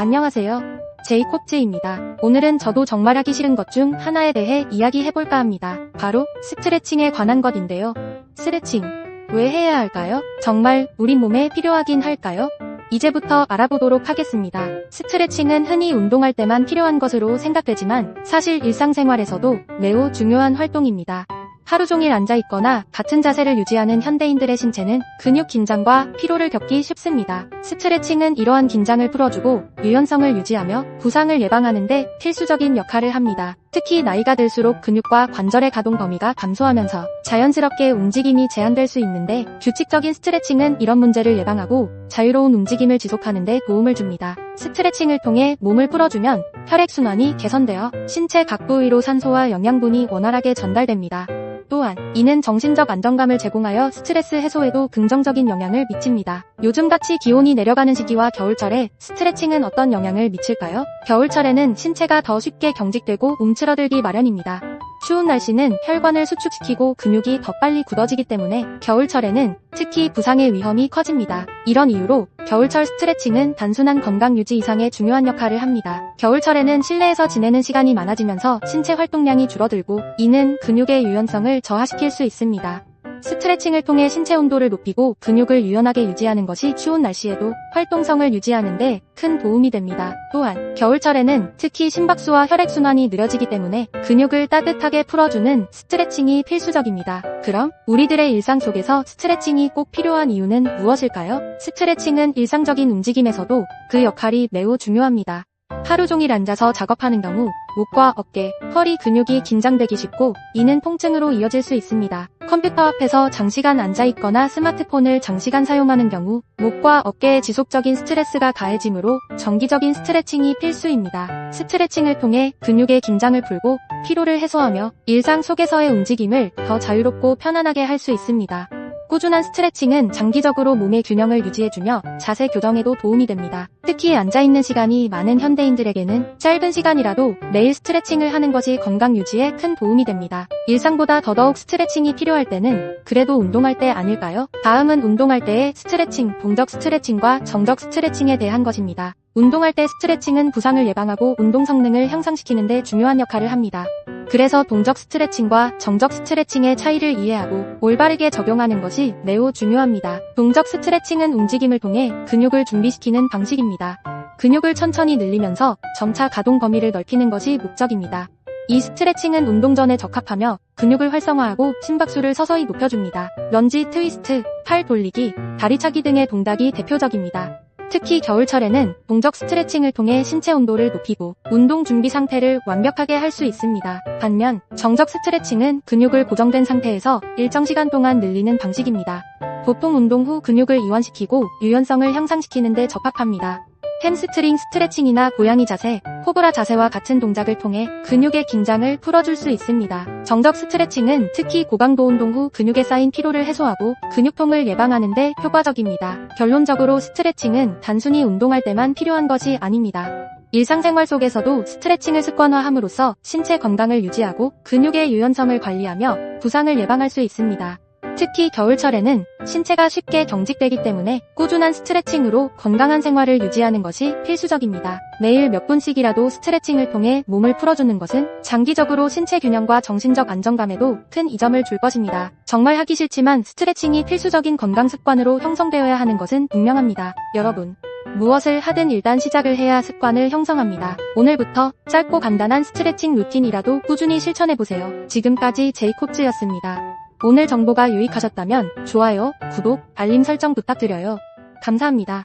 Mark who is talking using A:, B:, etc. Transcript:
A: 안녕하세요. 제이콥즈입니다. 오늘은 저도 정말 하기 싫은 것 중 하나에 대해 이야기해볼까 합니다. 바로 스트레칭에 관한 것인데요. 스트레칭, 왜 해야 할까요? 정말 우리 몸에 필요하긴 할까요? 이제부터 알아보도록 하겠습니다. 스트레칭은 흔히 운동할 때만 필요한 것으로 생각되지만 사실 일상생활에서도 매우 중요한 활동입니다. 하루 종일 앉아있거나 같은 자세를 유지하는 현대인들의 신체는 근육 긴장과 피로를 겪기 쉽습니다. 스트레칭은 이러한 긴장을 풀어주고 유연성을 유지하며 부상을 예방하는 데 필수적인 역할을 합니다. 특히 나이가 들수록 근육과 관절의 가동 범위가 감소하면서 자연스럽게 움직임이 제한될 수 있는데 규칙적인 스트레칭은 이런 문제를 예방하고 자유로운 움직임을 지속하는 데 도움을 줍니다. 스트레칭을 통해 몸을 풀어주면 혈액순환이 개선되어 신체 각 부위로 산소와 영양분이 원활하게 전달됩니다. 또한 이는 정신적 안정감을 제공하여 스트레스 해소에도 긍정적인 영향을 미칩니다. 요즘같이 기온이 내려가는 시기와 겨울철에 스트레칭은 어떤 영향을 미칠까요? 겨울철에는 신체가 더 쉽게 경직되고 움츠러들기 마련입니다. 추운 날씨는 혈관을 수축시키고 근육이 더 빨리 굳어지기 때문에 겨울철에는 특히 부상의 위험이 커집니다. 이런 이유로 겨울철 스트레칭은 단순한 건강 유지 이상의 중요한 역할을 합니다. 겨울철에는 실내에서 지내는 시간이 많아지면서 신체 활동량이 줄어들고 이는 근육의 유연성을 저하시킬 수 있습니다. 스트레칭을 통해 신체 온도를 높이고 근육을 유연하게 유지하는 것이 추운 날씨에도 활동성을 유지하는 데 큰 도움이 됩니다. 또한 겨울철에는 특히 심박수와 혈액순환이 느려지기 때문에 근육을 따뜻하게 풀어주는 스트레칭이 필수적입니다. 그럼 우리들의 일상 속에서 스트레칭이 꼭 필요한 이유는 무엇일까요? 스트레칭은 일상적인 움직임에서도 그 역할이 매우 중요합니다. 하루 종일 앉아서 작업하는 경우 목과 어깨, 허리 근육이 긴장되기 쉽고 이는 통증으로 이어질 수 있습니다. 컴퓨터 앞에서 장시간 앉아있거나 스마트폰을 장시간 사용하는 경우 목과 어깨에 지속적인 스트레스가 가해지므로 정기적인 스트레칭이 필수입니다. 스트레칭을 통해 근육의 긴장을 풀고 피로를 해소하며 일상 속에서의 움직임을 더 자유롭고 편안하게 할 수 있습니다. 꾸준한 스트레칭은 장기적으로 몸의 균형을 유지해주며 자세 교정에도 도움이 됩니다. 특히 앉아있는 시간이 많은 현대인들에게는 짧은 시간이라도 매일 스트레칭을 하는 것이 건강 유지에 큰 도움이 됩니다. 일상보다 더더욱 스트레칭이 필요할 때는 그래도 운동할 때 아닐까요? 다음은 운동할 때의 스트레칭, 동적 스트레칭과 정적 스트레칭에 대한 것입니다. 운동할 때 스트레칭은 부상을 예방하고 운동 성능을 향상시키는 데 중요한 역할을 합니다. 그래서 동적 스트레칭과 정적 스트레칭의 차이를 이해하고 올바르게 적용하는 것이 매우 중요합니다. 동적 스트레칭은 움직임을 통해 근육을 준비시키는 방식입니다. 근육을 천천히 늘리면서 점차 가동 범위를 넓히는 것이 목적입니다. 이 스트레칭은 운동 전에 적합하며 근육을 활성화하고 심박수를 서서히 높여줍니다. 런지, 트위스트, 팔 돌리기, 다리 차기 등의 동작이 대표적입니다. 특히 겨울철에는 동적 스트레칭을 통해 신체 온도를 높이고 운동 준비 상태를 완벽하게 할 수 있습니다. 반면 정적 스트레칭은 근육을 고정된 상태에서 일정 시간 동안 늘리는 방식입니다. 보통 운동 후 근육을 이완시키고 유연성을 향상시키는 데 적합합니다. 햄스트링 스트레칭이나 고양이 자세, 코브라 자세와 같은 동작을 통해 근육의 긴장을 풀어줄 수 있습니다. 정적 스트레칭은 특히 고강도 운동 후 근육에 쌓인 피로를 해소하고 근육통을 예방하는 데 효과적입니다. 결론적으로 스트레칭은 단순히 운동할 때만 필요한 것이 아닙니다. 일상생활 속에서도 스트레칭을 습관화함으로써 신체 건강을 유지하고 근육의 유연성을 관리하며 부상을 예방할 수 있습니다. 특히 겨울철에는 신체가 쉽게 경직되기 때문에 꾸준한 스트레칭으로 건강한 생활을 유지하는 것이 필수적입니다. 매일 몇 분씩이라도 스트레칭을 통해 몸을 풀어주는 것은 장기적으로 신체 균형과 정신적 안정감에도 큰 이점을 줄 것입니다. 정말 하기 싫지만 스트레칭이 필수적인 건강 습관으로 형성되어야 하는 것은 분명합니다. 여러분, 무엇을 하든 일단 시작을 해야 습관을 형성합니다. 오늘부터 짧고 간단한 스트레칭 루틴이라도 꾸준히 실천해보세요. 지금까지 제이콥즈였습니다. 오늘 정보가 유익하셨다면 좋아요, 구독, 알림 설정 부탁드려요. 감사합니다.